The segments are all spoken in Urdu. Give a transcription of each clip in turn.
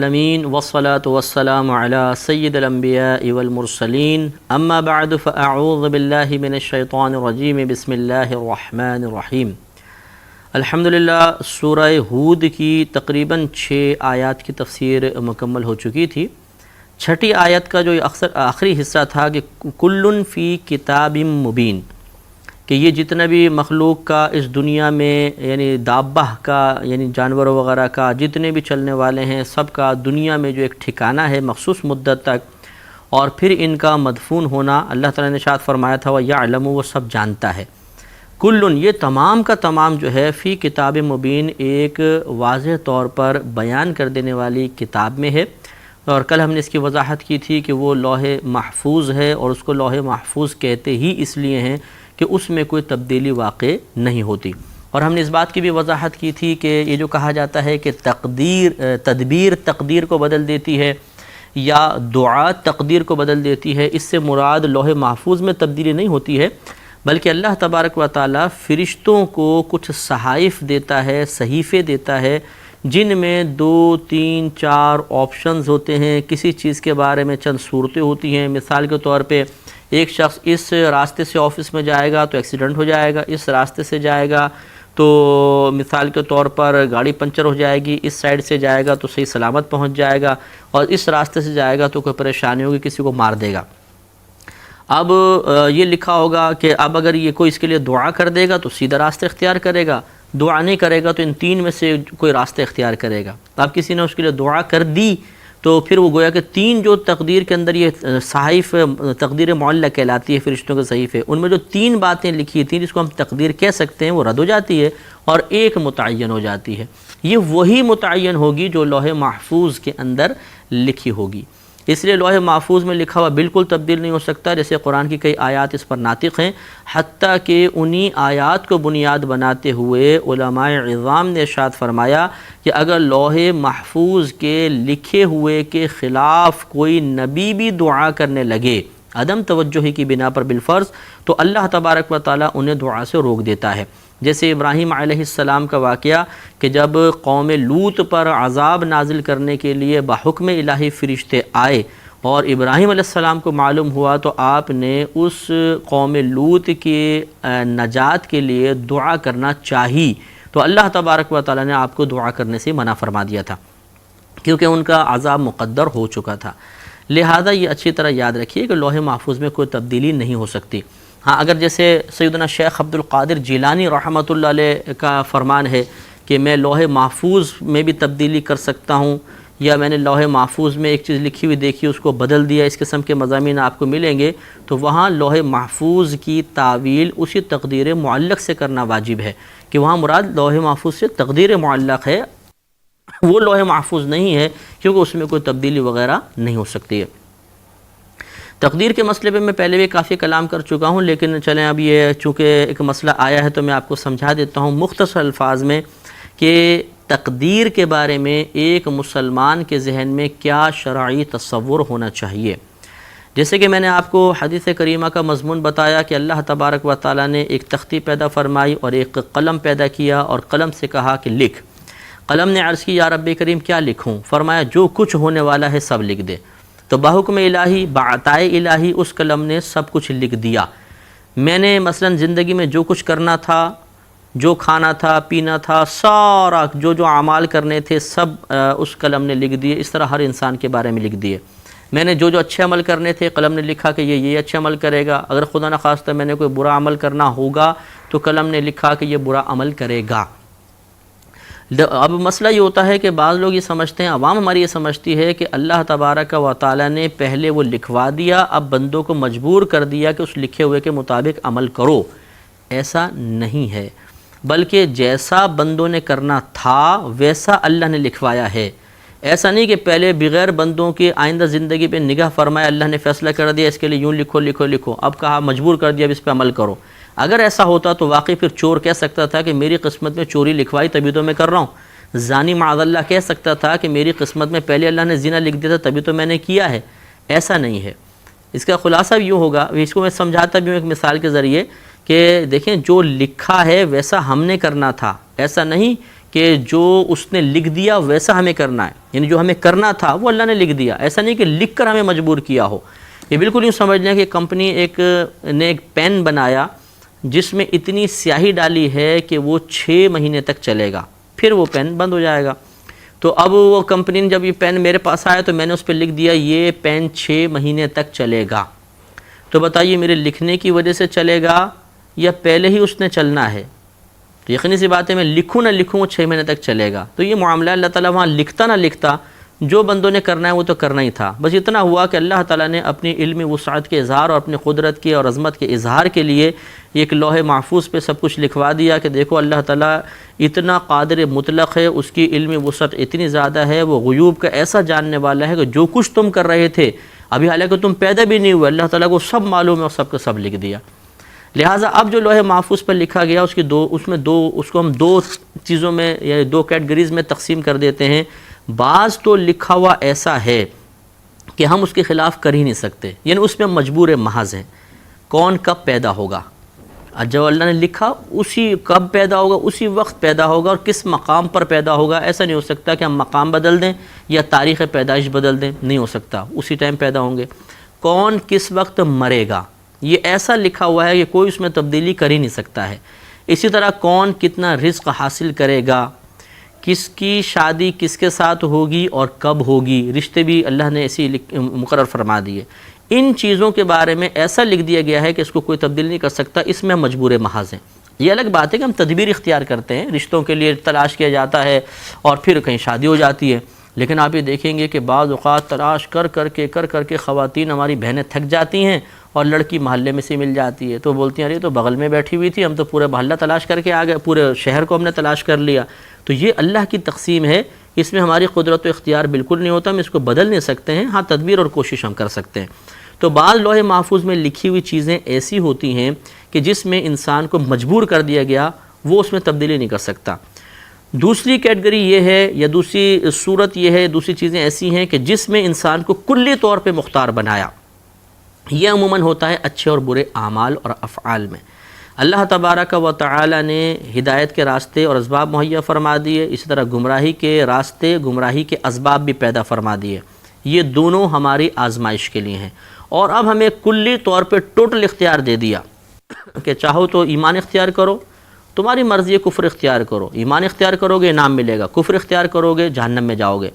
العالمین والصلاة والسلام علی سید الانبیاء والمرسلین اما بعد فاعوذ باللہ من الشیطان الرجیم بسم اللہ الرحمن الرحیم۔ الحمدللہ سورہ ہود کی تقریباً 6 آیات کی تفسیر مکمل ہو چکی تھی۔ چھٹی آیت کا جو آخری حصہ تھا کہ کل فی کتاب مبین، کہ یہ جتنا بھی مخلوق کا اس دنیا میں یعنی دابہ کا یعنی جانور وغیرہ کا جتنے بھی چلنے والے ہیں سب کا دنیا میں جو ایک ٹھکانہ ہے مخصوص مدت تک، اور پھر ان کا مدفون ہونا اللہ تعالیٰ نے ارشاد فرمایا تھا وَيَعْلَمُ، وہ سب جانتا ہے۔ کل، یہ تمام کا تمام جو ہے فی کتاب مبین ایک واضح طور پر بیان کر دینے والی کتاب میں ہے، اور کل ہم نے اس کی وضاحت کی تھی کہ وہ لوح محفوظ ہے، اور اس کو لوح محفوظ کہتے ہی اس لیے ہیں کہ اس میں کوئی تبدیلی واقع نہیں ہوتی۔ اور ہم نے اس بات کی بھی وضاحت کی تھی کہ یہ جو کہا جاتا ہے کہ تدبیر تقدیر کو بدل دیتی ہے یا دعا تقدیر کو بدل دیتی ہے، اس سے مراد لوح محفوظ میں تبدیلی نہیں ہوتی ہے، بلکہ اللہ تبارک و تعالیٰ فرشتوں کو کچھ صحائف دیتا ہے، صحیفے دیتا ہے، جن میں 2 3 4 آپشنز ہوتے ہیں، کسی چیز کے بارے میں چند صورتیں ہوتی ہیں۔ مثال کے طور پہ ایک شخص اس راستے سے آفس میں جائے گا تو ایکسیڈنٹ ہو جائے گا، اس راستے سے جائے گا تو مثال کے طور پر گاڑی پنچر ہو جائے گی، اس سائیڈ سے جائے گا تو صحیح سلامت پہنچ جائے گا، اور اس راستے سے جائے گا تو کوئی پریشانی ہوگی، کسی کو مار دے گا۔ اب یہ لکھا ہوگا کہ اب اگر یہ کوئی اس کے لیے دعا کر دے گا تو سیدھا راستہ اختیار کرے گا، دعا نہیں کرے گا تو ان 3 میں سے کوئی راستہ اختیار کرے گا۔ اب کسی نے اس کے لیے دعا کر دی تو پھر وہ گویا کہ 3 جو تقدیر کے اندر یہ صحائف تقدیر معلّہ کہلاتی ہے، فرشتوں کے صحیفے، ان میں جو 3 باتیں لکھی تھیں جس کو ہم تقدیر کہہ سکتے ہیں وہ رد ہو جاتی ہے اور ایک متعین ہو جاتی ہے۔ یہ وہی متعین ہوگی جو لوح محفوظ کے اندر لکھی ہوگی، اس لیے لوح محفوظ میں لکھا ہوا بالکل تبدیل نہیں ہو سکتا۔ جیسے قرآن کی کئی آیات اس پر ناطق ہیں، حتیٰ کہ انہی آیات کو بنیاد بناتے ہوئے علماء عظام نے ارشاد فرمایا کہ اگر لوح محفوظ کے لکھے ہوئے کے خلاف کوئی نبی بھی دعا کرنے لگے عدم توجہی کی بنا پر بالفرض، تو اللہ تبارک و تعالیٰ انہیں دعا سے روک دیتا ہے۔ جیسے ابراہیم علیہ السلام کا واقعہ کہ جب قوم لوط پر عذاب نازل کرنے کے لیے بحکم الہی فرشتے آئے اور ابراہیم علیہ السلام کو معلوم ہوا تو آپ نے اس قوم لوط کے نجات کے لیے دعا کرنا چاہی، تو اللہ تبارک و تعالیٰ نے آپ کو دعا کرنے سے منع فرما دیا تھا کیونکہ ان کا عذاب مقدر ہو چکا تھا۔ لہذا یہ اچھی طرح یاد رکھیے کہ لوح محفوظ میں کوئی تبدیلی نہیں ہو سکتی۔ ہاں، اگر جیسے سیدنا شیخ عبد القادر جیلانی رحمۃ اللہ علیہ کا فرمان ہے کہ میں لوح محفوظ میں بھی تبدیلی کر سکتا ہوں، یا میں نے لوح محفوظ میں ایک چیز لکھی ہوئی دیکھی اس کو بدل دیا، اس قسم کے مضامین آپ کو ملیں گے، تو وہاں لوح محفوظ کی تعویل اسی تقدیر معلق سے کرنا واجب ہے، کہ وہاں مراد لوح محفوظ سے تقدیر معلق ہے، وہ لوح محفوظ نہیں ہے، کیونکہ اس میں کوئی تبدیلی وغیرہ نہیں ہو سکتی ہے۔ تقدیر کے مسئلے پہ میں پہلے بھی کافی کلام کر چکا ہوں، لیکن چلیں اب یہ چونکہ ایک مسئلہ آیا ہے تو میں آپ کو سمجھا دیتا ہوں مختصر الفاظ میں کہ تقدیر کے بارے میں ایک مسلمان کے ذہن میں کیا شرعی تصور ہونا چاہیے۔ جیسے کہ میں نے آپ کو حدیث کریمہ کا مضمون بتایا کہ اللہ تبارک و تعالیٰ نے ایک تختی پیدا فرمائی اور ایک قلم پیدا کیا اور قلم سے کہا کہ لکھ۔ قلم نے عرض کی یا رب کریم کیا لکھوں؟ فرمایا جو کچھ ہونے والا ہے سب لکھ دے۔ تو بحکم الہی بعطائے الہی اس قلم نے سب کچھ لکھ دیا۔ میں نے مثلا زندگی میں جو کچھ کرنا تھا، جو کھانا تھا، پینا تھا، سارا جو اعمال کرنے تھے سب اس قلم نے لکھ دیے۔ اس طرح ہر انسان کے بارے میں لکھ دیے۔ میں نے جو اچھے عمل کرنے تھے قلم نے لکھا کہ یہ اچھے عمل کرے گا، اگر خدا نخواستہ میں نے کوئی برا عمل کرنا ہوگا تو قلم نے لکھا کہ یہ برا عمل کرے گا۔ اب مسئلہ یہ ہوتا ہے کہ بعض لوگ یہ سمجھتے ہیں، عوام ہماری یہ سمجھتی ہے کہ اللہ تبارک و تعالیٰ نے پہلے وہ لکھوا دیا، اب بندوں کو مجبور کر دیا کہ اس لکھے ہوئے کے مطابق عمل کرو۔ ایسا نہیں ہے، بلکہ جیسا بندوں نے کرنا تھا ویسا اللہ نے لکھوایا ہے۔ ایسا نہیں کہ پہلے بغیر بندوں کی آئندہ زندگی پہ نگاہ فرمایا اللہ نے فیصلہ کر دیا اس کے لیے یوں لکھو لکھو لکھو، اب کہا مجبور کر دیا اب اس پہ عمل کرو۔ اگر ایسا ہوتا تو واقعی پھر چور کہہ سکتا تھا کہ میری قسمت میں چوری لکھوائی تبھی تو میں کر رہا ہوں۔ زانی معاذ اللہ کہہ سکتا تھا کہ میری قسمت میں پہلے اللہ نے زنا لکھ دیا تھا تبھی تو میں نے کیا ہے۔ ایسا نہیں ہے۔ اس کا خلاصہ بھی یوں ہوگا، اس کو میں سمجھاتا بھی ہوں ایک مثال کے ذریعے کہ دیکھیں جو لکھا ہے ویسا ہم نے کرنا تھا، ایسا نہیں کہ جو اس نے لکھ دیا ویسا ہمیں کرنا ہے، یعنی جو ہمیں کرنا تھا وہ اللہ نے لکھ دیا، ایسا نہیں کہ لکھ کر ہمیں مجبور کیا ہو۔ یہ بالکل یوں سمجھ لیں کہ کمپنی نے ایک پین بنایا جس میں اتنی سیاہی ڈالی ہے کہ وہ 6 مہینے تک چلے گا، پھر وہ پین بند ہو جائے گا۔ تو اب وہ کمپنی نے جب یہ پین میرے پاس آیا تو میں نے اس پہ لکھ دیا یہ پین 6 مہینے تک چلے گا۔ تو بتائیے میرے لکھنے کی وجہ سے چلے گا یا پہلے ہی اس نے چلنا ہے؟ تو یقینی سی بات ہے میں لکھوں نہ لکھوں وہ 6 مہینے تک چلے گا۔ تو یہ معاملہ اللہ تعالیٰ وہاں لکھتا نہ لکھتا، جو بندوں نے کرنا ہے وہ تو کرنا ہی تھا، بس اتنا ہوا کہ اللہ تعالیٰ نے اپنی علمی وسعت کے اظہار اور اپنی قدرت کے اور عظمت کے اظہار کے لیے ایک لوح محفوظ پہ سب کچھ لکھوا دیا کہ دیکھو اللہ تعالیٰ اتنا قادر مطلق ہے، اس کی علمی وسعت اتنی زیادہ ہے، وہ غیوب کا ایسا جاننے والا ہے کہ جو کچھ تم کر رہے تھے ابھی حالانکہ تم پیدا بھی نہیں ہوئے، اللہ تعالیٰ کو سب معلوم ہے اور سب کا سب لکھ دیا۔ لہٰذا اب جو لوح محفوظ پر لکھا گیا اس کو ہم دو چیزوں میں یا 2 کیٹیگریز میں تقسیم کر دیتے ہیں۔ بعض تو لکھا ہوا ایسا ہے کہ ہم اس کے خلاف کر ہی نہیں سکتے، یعنی اس میں مجبور محض ہیں، کون کب پیدا ہوگا، جو اللہ نے لکھا اسی کب پیدا ہوگا، اسی وقت پیدا ہوگا اور کس مقام پر پیدا ہوگا۔ ایسا نہیں ہو سکتا کہ ہم مقام بدل دیں یا تاریخ پیدائش بدل دیں، نہیں ہو سکتا، اسی ٹائم پیدا ہوں گے۔ کون کس وقت مرے گا، یہ ایسا لکھا ہوا ہے کہ کوئی اس میں تبدیلی کر ہی نہیں سکتا ہے۔ اسی طرح کون کتنا رزق حاصل کرے گا، کس کی شادی کس کے ساتھ ہوگی اور کب ہوگی، رشتے بھی اللہ نے ایسی مقرر فرما دیے۔ ان چیزوں کے بارے میں ایسا لکھ دیا گیا ہے کہ اس کو کوئی تبدیل نہیں کر سکتا، اس میں مجبور محض ہیں۔ یہ الگ بات ہے کہ ہم تدبیر اختیار کرتے ہیں، رشتوں کے لیے تلاش کیا جاتا ہے اور پھر کہیں شادی ہو جاتی ہے، لیکن آپ یہ دیکھیں گے کہ بعض اوقات تلاش کر کر کے خواتین ہماری بہنیں تھک جاتی ہیں اور لڑکی محلے میں سے مل جاتی ہے، تو بولتی ہیں ارے تو بغل میں بیٹھی ہوئی تھی، ہم تو پورے محلہ تلاش کر کے آ گئے، پورے شہر کو ہم نے تلاش کر لیا۔ تو یہ اللہ کی تقسیم ہے، اس میں ہماری قدرت و اختیار بالکل نہیں ہوتا، ہم اس کو بدل نہیں سکتے ہیں، ہاں تدبیر اور کوشش ہم کر سکتے ہیں۔ تو بعض لوح محفوظ میں لکھی ہوئی چیزیں ایسی ہوتی ہیں کہ جس میں انسان کو مجبور کر دیا گیا، وہ اس میں تبدیلی نہیں کر سکتا۔ دوسری کیٹگری یہ ہے یا دوسری صورت یہ ہے، دوسری چیزیں ایسی ہیں کہ جس میں انسان کو کلی طور پہ مختار بنایا۔ یہ عموماً ہوتا ہے اچھے اور برے اعمال اور افعال میں۔ اللہ تبارک و تعالی نے ہدایت کے راستے اور اسباب مہیا فرما دیے، اسی طرح گمراہی کے راستے، گمراہی کے اسباب بھی پیدا فرما دیے۔ یہ دونوں ہماری آزمائش کے لیے ہیں، اور اب ہمیں کلی طور پہ ٹوٹل اختیار دے دیا کہ چاہو تو ایمان اختیار کرو، تمہاری مرضی ہے، کفر اختیار کرو، ایمان اختیار کرو گے انعام ملے گا، کفر اختیار کرو گے جہنم میں جاؤ گے،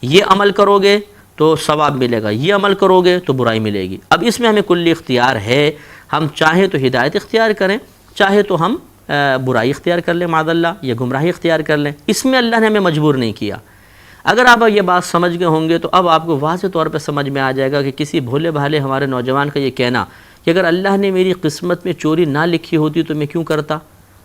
یہ عمل کرو گے تو ثواب ملے گا، یہ عمل کرو گے تو برائی ملے گی۔ اب اس میں ہمیں کلی اختیار ہے، ہم چاہیں تو ہدایت اختیار کریں، چاہے تو ہم برائی اختیار کر لیں معاذ اللہ، یا گمراہی اختیار کر لیں، اس میں اللہ نے ہمیں مجبور نہیں کیا۔ اگر آپ یہ بات سمجھ گئے ہوں گے تو اب آپ کو واضح طور پہ سمجھ میں آ جائے گا کہ کسی بھولے بھالے ہمارے نوجوان کا یہ کہنا کہ اگر اللہ نے میری قسمت میں چوری نہ لکھی ہوتی تو میں کیوں کرتا۔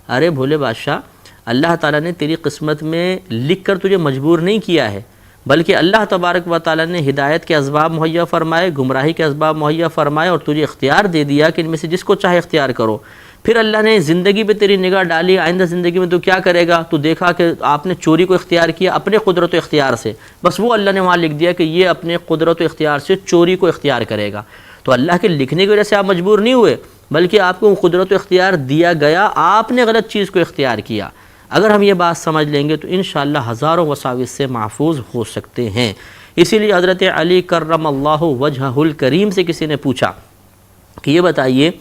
ارے بھولے بادشاہ، اللہ تعالیٰ نے تیری قسمت میں لکھ کر تجھے مجبور نہیں کیا ہے، بلکہ اللہ تبارک و تعالیٰ نے ہدایت کے اسباب مہیا فرمائے، گمراہی کے اسباب مہیا فرمائے اور تجھے اختیار دے دیا کہ ان میں سے جس کو چاہے اختیار کرو۔ پھر اللہ نے زندگی پہ تیری نگاہ ڈالی، آئندہ زندگی میں تو کیا کرے گا، تو دیکھا کہ آپ نے چوری کو اختیار کیا اپنے قدرت و اختیار سے، بس وہ اللہ نے وہاں لکھ دیا کہ یہ اپنے قدرت و اختیار سے چوری کو اختیار کرے گا۔ تو اللہ کے لکھنے کی وجہ سے آپ مجبور نہیں ہوئے، بلکہ آپ کو قدرت و اختیار دیا گیا، آپ نے غلط چیز کو اختیار کیا۔ اگر ہم یہ بات سمجھ لیں گے تو انشاءاللہ ہزاروں وساوس سے محفوظ ہو سکتے ہیں۔ اسی لیے حضرت علی کرم اللہ وجہہ الکریم سے کسی نے پوچھا کہ یہ بتائیے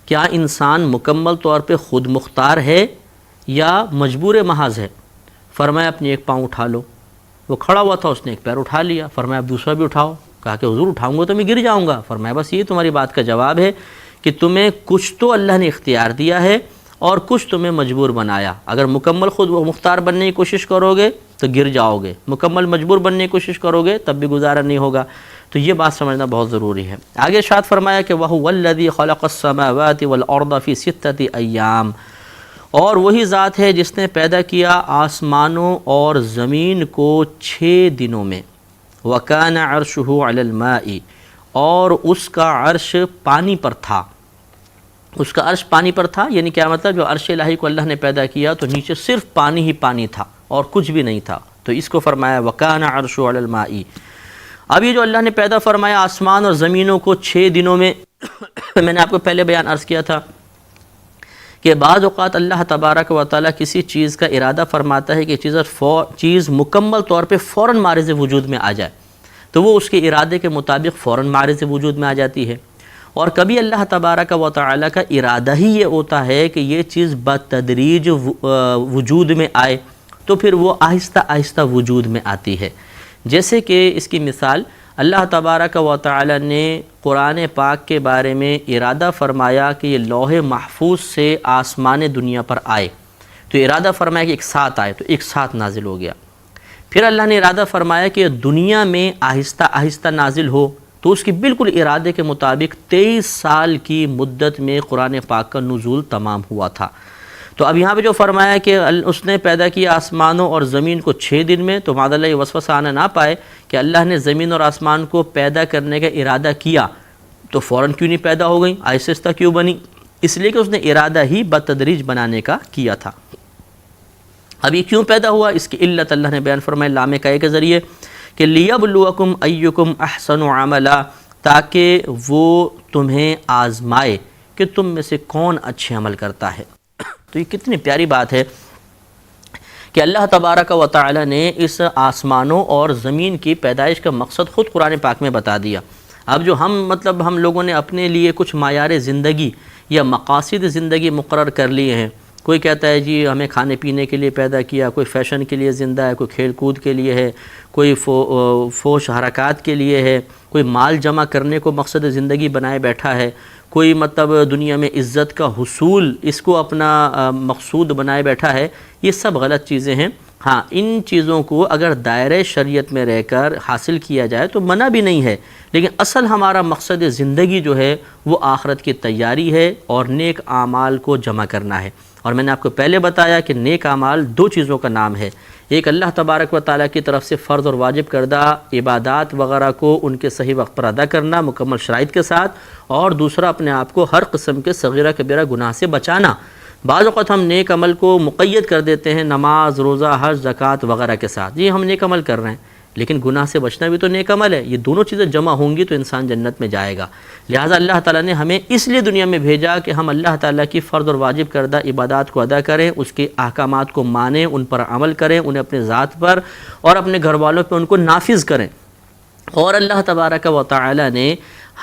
کیا انسان مکمل طور پہ خود مختار ہے یا مجبور محض ہے؟ فرمایا اپنی ایک پاؤں اٹھا لو۔ وہ کھڑا ہوا تھا، اس نے ایک پیر اٹھا لیا، فرمایا اب دوسرا بھی اٹھاؤ۔ کہا کہ حضور اٹھاؤں گا تو میں گر جاؤں گا۔ فرمایا بس یہ تمہاری بات کا جواب ہے کہ تمہیں کچھ تو اللہ نے اختیار دیا ہے اور کچھ تمہیں مجبور بنایا۔ اگر مکمل خود مختار بننے کی کوشش کرو گے تو گر جاؤ گے، مکمل مجبور بننے کی کوشش کرو گے تب بھی گزارا نہیں ہوگا۔ تو یہ بات سمجھنا بہت ضروری ہے۔ آگے ارشاد فرمایا کہ وَهُوَ الَّذِي خَلَقَ السَّمَاوَاتِ وَالْأَرْضَ فِي سِتَّةِ أَيَّامٍ، اور وہی ذات ہے جس نے پیدا کیا آسمانوں اور زمین کو 6 دنوں میں۔ وَكَانَ عَرْشُهُ عَلَى الْمَاءِ، اور اس کا عرش پانی پر تھا۔ اس کا عرش پانی پر تھا یعنی کیا مطلب، جو عرش الہی کو اللہ نے پیدا کیا تو نیچے صرف پانی ہی پانی تھا اور کچھ بھی نہیں تھا، تو اس کو فرمایا وَكَانَ عَرْشُهُ عَلَى الْمَاءِ۔ اب یہ جو اللہ نے پیدا فرمایا آسمان اور زمینوں کو 6 دنوں میں، میں نے آپ کو پہلے بیان عرض کیا تھا کہ بعض اوقات اللہ تبارک و تعالیٰ کسی چیز کا ارادہ فرماتا ہے کہ چیز مکمل طور پہ فوراً معرض وجود میں آ جائے، تو وہ اس کے ارادے کے مطابق فوراً معرض وجود میں آ جاتی ہے، اور کبھی اللہ تبارک و تعالیٰ کا ارادہ ہی یہ ہوتا ہے کہ یہ چیز بتدریج وجود میں آئے، تو پھر وہ آہستہ آہستہ وجود میں آتی ہے۔ جیسے کہ اس کی مثال اللہ تبارک و تعالی نے قرآن پاک کے بارے میں ارادہ فرمایا کہ یہ لوح محفوظ سے آسمان دنیا پر آئے، تو ارادہ فرمایا کہ ایک ساتھ آئے، تو ایک ساتھ نازل ہو گیا۔ پھر اللہ نے ارادہ فرمایا کہ دنیا میں آہستہ آہستہ نازل ہو، تو اس کی بالکل ارادے کے مطابق 23 سال کی مدت میں قرآن پاک کا نزول تمام ہوا تھا۔ تو اب یہاں پہ جو فرمایا کہ اس نے پیدا کیا آسمانوں اور زمین کو 6 دن میں، تو معاذ اللہ یہ وسوسہ آنا نہ پائے کہ اللہ نے زمین اور آسمان کو پیدا کرنے کا ارادہ کیا تو فوراً کیوں نہیں پیدا ہو گئی، آہستہ آہستہ کیوں بنی؟ اس لیے کہ اس نے ارادہ ہی بتدریج بنانے کا کیا تھا۔ اب یہ کیوں پیدا ہوا، اس کی علت اللہ نے بیان فرمایا لام کائی کے ذریعے کہ لیبلوکم ایکم احسن عملا، تاکہ وہ تمہیں آزمائے کہ تم میں سے کون اچھے عمل کرتا ہے۔ تو یہ کتنی پیاری بات ہے کہ اللہ تبارک و تعالی نے اس آسمانوں اور زمین کی پیدائش کا مقصد خود قرآن پاک میں بتا دیا۔ اب جو ہم لوگوں نے اپنے لیے کچھ معیار زندگی یا مقاصد زندگی مقرر کر لیے ہیں، کوئی کہتا ہے جی ہمیں کھانے پینے کے لیے پیدا کیا، کوئی فیشن کے لیے زندہ ہے، کوئی کھیل کود کے لیے ہے، کوئی فوش حرکات کے لیے ہے، کوئی مال جمع کرنے کو مقصد زندگی بنائے بیٹھا ہے، کوئی دنیا میں عزت کا حصول اس کو اپنا مقصود بنائے بیٹھا ہے۔ یہ سب غلط چیزیں ہیں۔ ہاں، ان چیزوں کو اگر دائرۂ شریعت میں رہ کر حاصل کیا جائے تو منع بھی نہیں ہے، لیکن اصل ہمارا مقصد زندگی جو ہے وہ آخرت کی تیاری ہے اور نیک اعمال کو جمع کرنا ہے۔ اور میں نے آپ کو پہلے بتایا کہ نیک اعمال 2 چیزوں کا نام ہے، ایک اللہ تبارک و تعالیٰ کی طرف سے فرض اور واجب کردہ عبادات وغیرہ کو ان کے صحیح وقت پر ادا کرنا مکمل شرائط کے ساتھ، اور دوسرا اپنے آپ کو ہر قسم کے صغیرہ کبیرہ گناہ سے بچانا۔ بعض اوقات ہم نیک عمل کو مقید کر دیتے ہیں نماز، روزہ، حج، زکوٰۃ وغیرہ کے ساتھ، جی ہم نیک عمل کر رہے ہیں، لیکن گناہ سے بچنا بھی تو نیک عمل ہے۔ یہ دونوں چیزیں جمع ہوں گی تو انسان جنت میں جائے گا۔ لہٰذا اللہ تعالیٰ نے ہمیں اس لیے دنیا میں بھیجا کہ ہم اللہ تعالیٰ کی فرض اور واجب کردہ عبادات کو ادا کریں، اس کے احکامات کو مانیں، ان پر عمل کریں، انہیں اپنے ذات پر اور اپنے گھر والوں پہ ان کو نافذ کریں۔ اور اللہ تبارک و تعالیٰ نے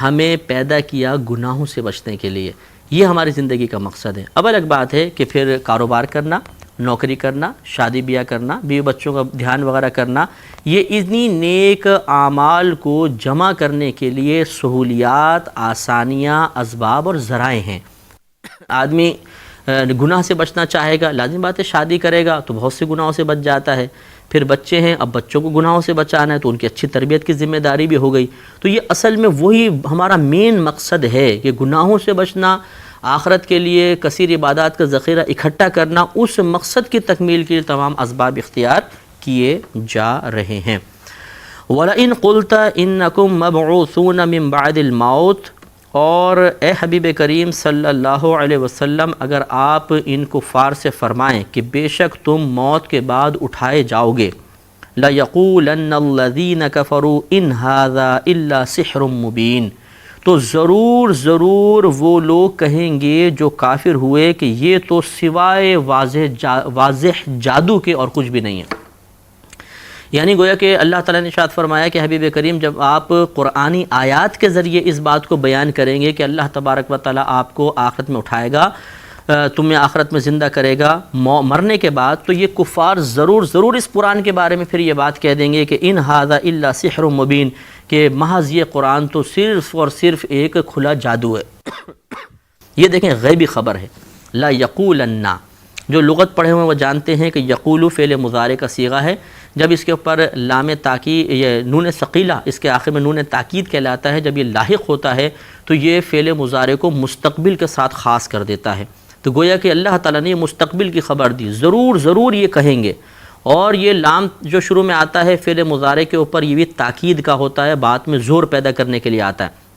ہمیں پیدا کیا گناہوں سے بچنے کے لیے، یہ ہماری زندگی کا مقصد ہے۔ اب الگ بات ہے کہ پھر کاروبار کرنا، نوکری کرنا، شادی بیاہ کرنا، بیوی بچوں کا دھیان وغیرہ کرنا، یہ اتنی نیک اعمال کو جمع کرنے کے لیے سہولیات، آسانیاں، اسباب اور ذرائع ہیں۔ آدمی گناہ سے بچنا چاہے گا، لازم بات ہے شادی کرے گا تو بہت سے گناہوں سے بچ جاتا ہے۔ پھر بچے ہیں، اب بچوں کو گناہوں سے بچانا ہے تو ان کی اچھی تربیت کی ذمہ داری بھی ہو گئی۔ تو یہ اصل میں وہی ہمارا مین مقصد ہے کہ گناہوں سے بچنا، آخرت کے لیے کثیر عبادات کا ذخیرہ اکٹھا کرنا، اس مقصد کی تکمیل کے لیے تمام اسباب اختیار کیے جا رہے ہیں۔ وَلَئِن قُلْتَ إِنَّكُمْ مَبْعُوثُونَ مِن بَعْدِ الْمَوْتِ، اور اے حبیب کریم صلی اللہ علیہ وسلم اگر آپ ان کفار سے فرمائیں کہ بے شک تم موت کے بعد اٹھائے جاؤ گے، لَيَقُولَنَّ الَّذِينَ كَفَرُوا إِنْ هَذَا إِلَّا سِحْرٌ مُبِينٌ، تو ضرور وہ لوگ کہیں گے جو کافر ہوئے کہ یہ تو سوائے واضح جادو کے اور کچھ بھی نہیں ہے۔ یعنی گویا کہ اللہ تعالیٰ نے ارشاد فرمایا کہ حبیب کریم جب آپ قرآنی آیات کے ذریعے اس بات کو بیان کریں گے کہ اللہ تبارک و تعالیٰ آپ کو آخرت میں اٹھائے گا، تمہیں آخرت میں زندہ کرے گا مرنے کے بعد، تو یہ کفار ضرور اس قرآن کے بارے میں پھر یہ بات کہہ دیں گے کہ ان ھذا الا سحر مبین، کہ محض یہ قرآن تو صرف اور صرف ایک کھلا جادو ہے۔ یہ دیکھیں غیبی خبر ہے۔ لا یقولن، جو لغت پڑھے ہوئے وہ جانتے ہیں کہ یقولو فعل مضارع کا صیغہ ہے، جب اس کے اوپر لام تاکید، یہ نون ثقیلہ اس کے آخر میں نون تاکید کہلاتا ہے، جب یہ لاحق ہوتا ہے تو یہ فعل مضارع کو مستقبل کے ساتھ خاص کر دیتا ہے۔ تو گویا کہ اللہ تعالیٰ نے یہ مستقبل کی خبر دی، ضرور یہ کہیں گے۔ اور یہ لام جو شروع میں آتا ہے فعل مضارع کے اوپر، یہ بھی تاکید کا ہوتا ہے، بات میں زور پیدا کرنے کے لیے آتا ہے۔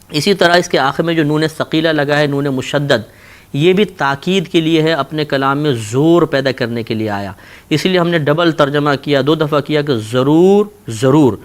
اسی طرح اس کے آخر میں جو نون ثقیلہ لگا ہے، نون مشدد، یہ بھی تاکید کے لیے ہے، اپنے کلام میں زور پیدا کرنے کے لیے آیا۔ اس لیے ہم نے ڈبل ترجمہ کیا، 2 دفعہ کیا کہ ضرور۔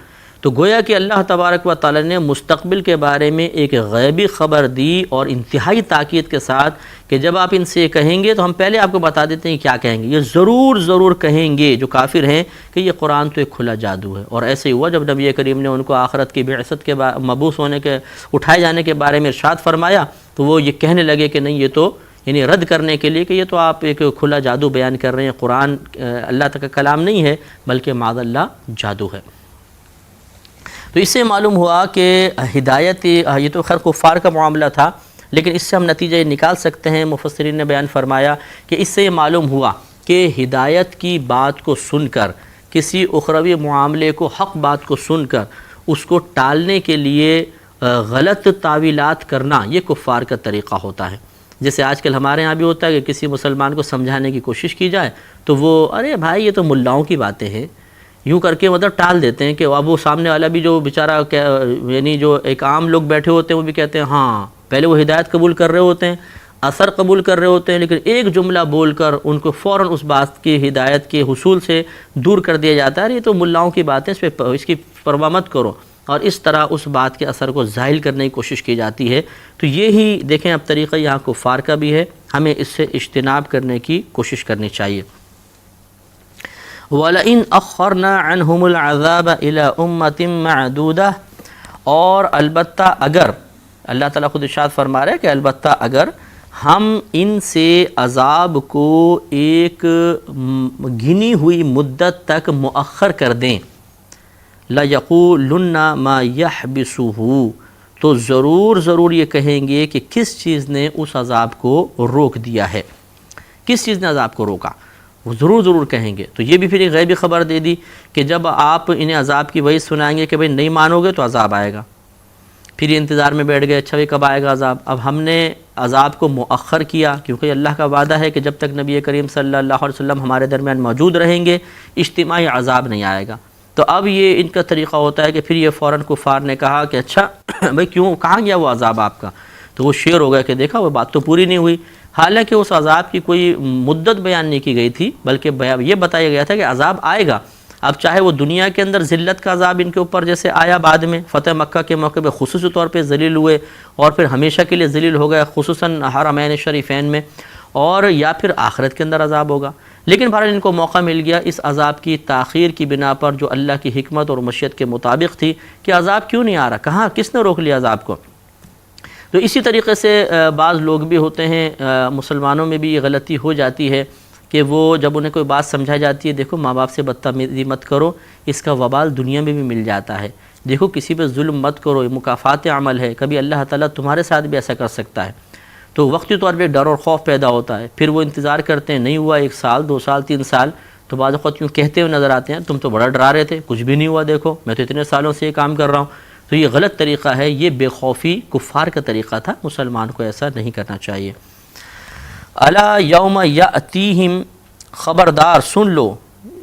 تو گویا کہ اللہ تبارک و تعالی نے مستقبل کے بارے میں ایک غیبی خبر دی اور انتہائی تاکید کے ساتھ کہ جب آپ ان سے یہ کہیں گے تو ہم پہلے آپ کو بتا دیتے ہیں کیا کہیں گے، یہ ضرور کہیں گے جو کافر ہیں کہ یہ قرآن تو ایک کھلا جادو ہے۔ اور ایسے ہی ہوا جب نبی کریم نے ان کو آخرت کی بعثت کے مبعوث ہونے کے اٹھائے جانے کے بارے میں ارشاد فرمایا تو وہ یہ کہنے لگے کہ نہیں، یہ تو یعنی رد کرنے کے لیے کہ یہ تو آپ ایک کھلا جادو بیان کر رہے ہیں، قرآن اللہ تک کا کلام نہیں ہے بلکہ معاذ اللہ جادو ہے۔ تو اس سے معلوم ہوا کہ ہدایت، یہ تو خیر کفار کا معاملہ تھا، لیکن اس سے ہم نتیجہ یہ نکال سکتے ہیں، مفسرین نے بیان فرمایا کہ اس سے یہ معلوم ہوا کہ ہدایت کی بات کو سن کر، کسی اخروی معاملے کو، حق بات کو سن کر اس کو ٹالنے کے لیے غلط تعویلات کرنا یہ کفار کا طریقہ ہوتا ہے۔ جیسے آج کل ہمارے ہاں بھی ہوتا ہے کہ کسی مسلمان کو سمجھانے کی کوشش کی جائے تو وہ ارے بھائی یہ تو ملاؤں کی باتیں ہیں، یوں کر کے مطلب ٹال دیتے ہیں کہ اب وہ سامنے والا بھی جو بیچارہ یعنی جو ایک عام لوگ بیٹھے ہوتے ہیں وہ بھی کہتے ہیں ہاں، پہلے وہ ہدایت قبول کر رہے ہوتے ہیں، اثر قبول کر رہے ہوتے ہیں، لیکن ایک جملہ بول کر ان کو فوراً اس بات کی ہدایت کے حصول سے دور کر دیا جاتا ہے، یہ تو ملاؤں کی باتیں، اس کی پرواہ مت کرو، اور اس طرح اس بات کے اثر کو زائل کرنے کی کوشش کی جاتی ہے۔ تو یہی دیکھیں اب طریقہ یہاں کفار کا بھی ہے، ہمیں اس سے اجتناب کرنے کی کوشش کرنی چاہیے۔ وَلَئِنْ أَخَّرْنَا عَنْهُمُ الْعَذَابَ إِلَىٰ أُمَّةٍ مَعْدُودَةٍ، اور البتہ اگر، اللہ تعالیٰ خود ارشاد فرما رہے ہیں کہ البتہ اگر ہم ان سے عذاب کو ایک گنی ہوئی مدت تک مؤخر کر دیں، لَيَقُولُنَّ مَا يَحْبِسُهُ، تو ضرور یہ کہیں گے کہ کس چیز نے اس عذاب کو روک دیا ہے، کس چیز نے عذاب کو روکا، وہ ضرور کہیں گے۔ تو یہ بھی پھر ایک غیبی خبر دے دی کہ جب آپ انہیں عذاب کی وعید سنائیں گے کہ بھئی نہیں مانو گے تو عذاب آئے گا، پھر یہ انتظار میں بیٹھ گئے، اچھا بھی کب آئے گا عذاب۔ اب ہم نے عذاب کو مؤخر کیا کیونکہ اللہ کا وعدہ ہے کہ جب تک نبی کریم صلی اللہ علیہ وسلم ہمارے درمیان موجود رہیں گے اجتماعی عذاب نہیں آئے گا۔ تو اب یہ ان کا طریقہ ہوتا ہے کہ پھر یہ فوراً کفار نے کہا کہ اچھا بھئی کیوں، کہاں گیا وہ عذاب آپ کا؟ تو وہ شیر ہو گیا کہ دیکھا وہ بات تو پوری نہیں ہوئی، حالانکہ اس عذاب کی کوئی مدت بیان نہیں کی گئی تھی، بلکہ یہ بتایا گیا تھا کہ عذاب آئے گا۔ اب چاہے وہ دنیا کے اندر ذلت کا عذاب ان کے اوپر جیسے آیا بعد میں فتح مکہ کے موقع پہ خصوصی طور پہ ذلیل ہوئے اور پھر ہمیشہ کے لیے ذلیل ہو گئے خصوصاً حرمین شریفین میں، اور یا پھر آخرت کے اندر عذاب ہوگا، لیکن بہرحال ان کو موقع مل گیا اس عذاب کی تاخیر کی بنا پر جو اللہ کی حکمت اور مشیت کے مطابق تھی کہ عذاب کیوں نہیں آ رہا، کہاں کس نے روک لیا عذاب کو۔ تو اسی طریقے سے بعض لوگ بھی ہوتے ہیں، مسلمانوں میں بھی یہ غلطی ہو جاتی ہے کہ وہ جب انہیں کوئی بات سمجھائی جاتی ہے، دیکھو ماں باپ سے بدتمیزی مت کرو، اس کا وبال دنیا میں بھی مل جاتا ہے، دیکھو کسی پہ ظلم مت کرو، یہ مکافات عمل ہے، کبھی اللہ تعالیٰ تمہارے ساتھ بھی ایسا کر سکتا ہے۔ تو وقتی طور پہ ڈر اور خوف پیدا ہوتا ہے، پھر وہ انتظار کرتے ہیں، نہیں ہوا 1 سال 2 سال 3 سال، تو بعض اوقات یوں کہتے ہوئے نظر آتے ہیں تم تو بڑا ڈرا رہے تھے، کچھ بھی نہیں ہوا، دیکھو میں تو اتنے سالوں سے یہ کام کر رہا ہوں۔ تو یہ غلط طریقہ ہے، یہ بے خوفی کفار کا طریقہ تھا، مسلمان کو ایسا نہیں کرنا چاہیے۔ الا یوم یاتیہم، خبردار سن لو،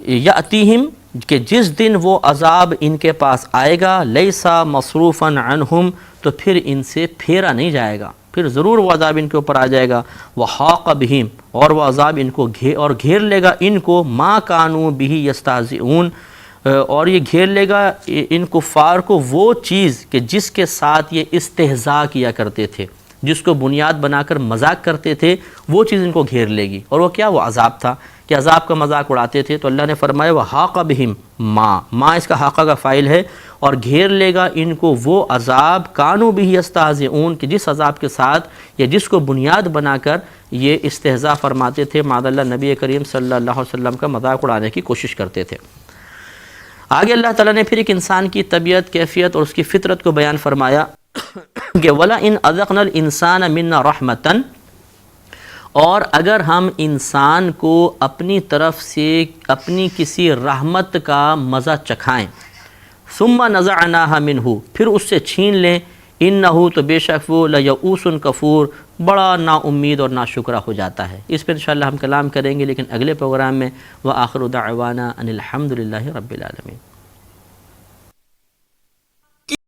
یاتیہم کہ جس دن وہ عذاب ان کے پاس آئے گا، لیسا مصروفا عنہم، تو پھر ان سے پھیرا نہیں جائے گا، پھر ضرور وہ عذاب ان کے اوپر آ جائے گا، وحاق بہم، اور وہ عذاب ان کو گھیر لے گا ان کو، ما کانوا بہ یستہزئون، اور یہ گھیر لے گا ان کفار کو وہ چیز کہ جس کے ساتھ یہ استہزاء کیا کرتے تھے، جس کو بنیاد بنا کر مذاق کرتے تھے، وہ چیز ان کو گھیر لے گی، اور وہ کیا، وہ عذاب تھا کہ عذاب کا مذاق اڑاتے تھے۔ تو اللہ نے فرمایا وحاق بہم ما اس کا حاقہ کا فاعل ہے، اور گھیر لے گا ان کو وہ عذاب کانوا بہ یستہزئون کہ جس عذاب کے ساتھ یا جس کو بنیاد بنا کر یہ استہزاء فرماتے تھے، معاذ اللہ نبی کریم صلی اللہ علیہ وسلم کا مذاق اڑانے کی کوشش کرتے تھے۔ آگے اللہ تعالیٰ نے پھر ایک انسان کی طبیعت، کیفیت اور اس کی فطرت کو بیان فرمایا کہ وَلَئِنْ أَذَقْنَا الْإِنسَانَ مِنَّا رَحْمَةً، اور اگر ہم انسان کو اپنی طرف سے اپنی کسی رحمت کا مزہ چکھائیں، ثُمَّ نَزَعْنَاهَا مِنْهُ، پھر اس سے چھین لیں، إِنَّهُ، تو بے شک وہ لَيَئُوسٌ کفور، بڑا نا امید اور ناشکرہ ہو جاتا ہے۔ اس پہ انشاءاللہ ہم کلام کریں گے، لیکن اگلے پروگرام میں وآخر دعوانا ان الحمد للہ رب العالمین۔